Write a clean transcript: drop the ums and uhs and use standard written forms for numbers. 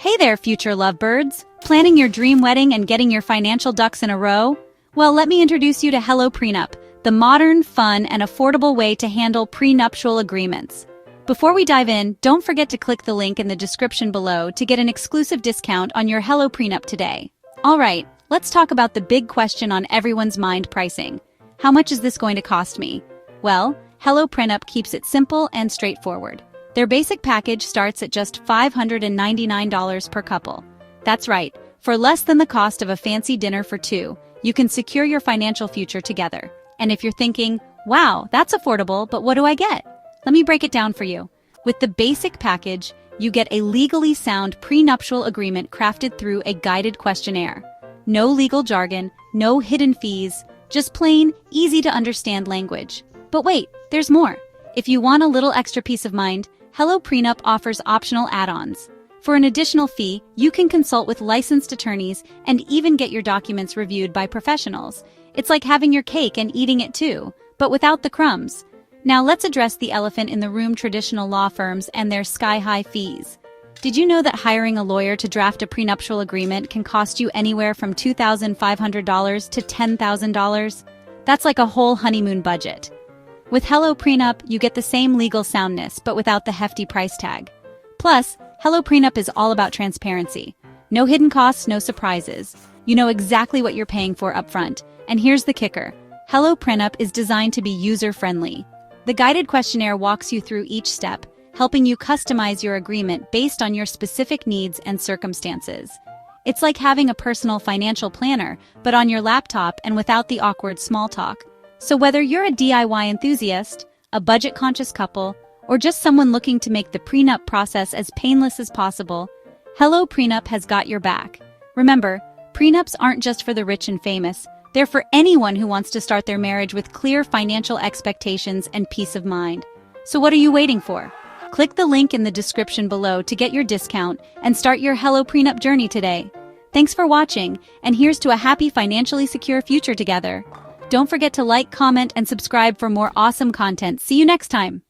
Hey there, future lovebirds! Planning your dream wedding and getting your financial ducks in a row? Well, let me introduce you to HelloPrenup, the modern, fun, and affordable way to handle prenuptial agreements. Before we dive in, don't forget to click the link in the description below to get an exclusive discount on your HelloPrenup today. Alright, let's talk about the big question on everyone's mind: pricing. How much is this going to cost me? Well, HelloPrenup keeps it simple and straightforward. Their basic package starts at just $599 per couple. That's right, for less than the cost of a fancy dinner for two, you can secure your financial future together. And if you're thinking, wow, that's affordable, but what do I get? Let me break it down for you. With the basic package, you get a legally sound prenuptial agreement crafted through a guided questionnaire. No legal jargon, no hidden fees, just plain, easy-to-understand language. But wait, there's more. If you want a little extra peace of mind, HelloPrenup offers optional add-ons. For an additional fee, you can consult with licensed attorneys and even get your documents reviewed by professionals. It's like having your cake and eating it too, but without the crumbs. Now let's address the elephant in the room: traditional law firms and their sky-high fees. Did you know that hiring a lawyer to draft a prenuptial agreement can cost you anywhere from $2,500 to $10,000? That's like a whole honeymoon budget. With HelloPrenup, you get the same legal soundness, but without the hefty price tag. Plus, HelloPrenup is all about transparency. No hidden costs, no surprises. You know exactly what you're paying for upfront. And here's the kicker: HelloPrenup is designed to be user-friendly. The guided questionnaire walks you through each step, helping you customize your agreement based on your specific needs and circumstances. It's like having a personal financial planner, but on your laptop and without the awkward small talk. So whether you're a DIY enthusiast, a budget-conscious couple, or just someone looking to make the prenup process as painless as possible, HelloPrenup has got your back. Remember, prenups aren't just for the rich and famous. They're for anyone who wants to start their marriage with clear financial expectations and peace of mind. So what are you waiting for? Click the link in the description below to get your discount and start your HelloPrenup journey today. Thanks for watching, and here's to a happy, financially secure future together. Don't forget to like, comment, and subscribe for more awesome content. See you next time.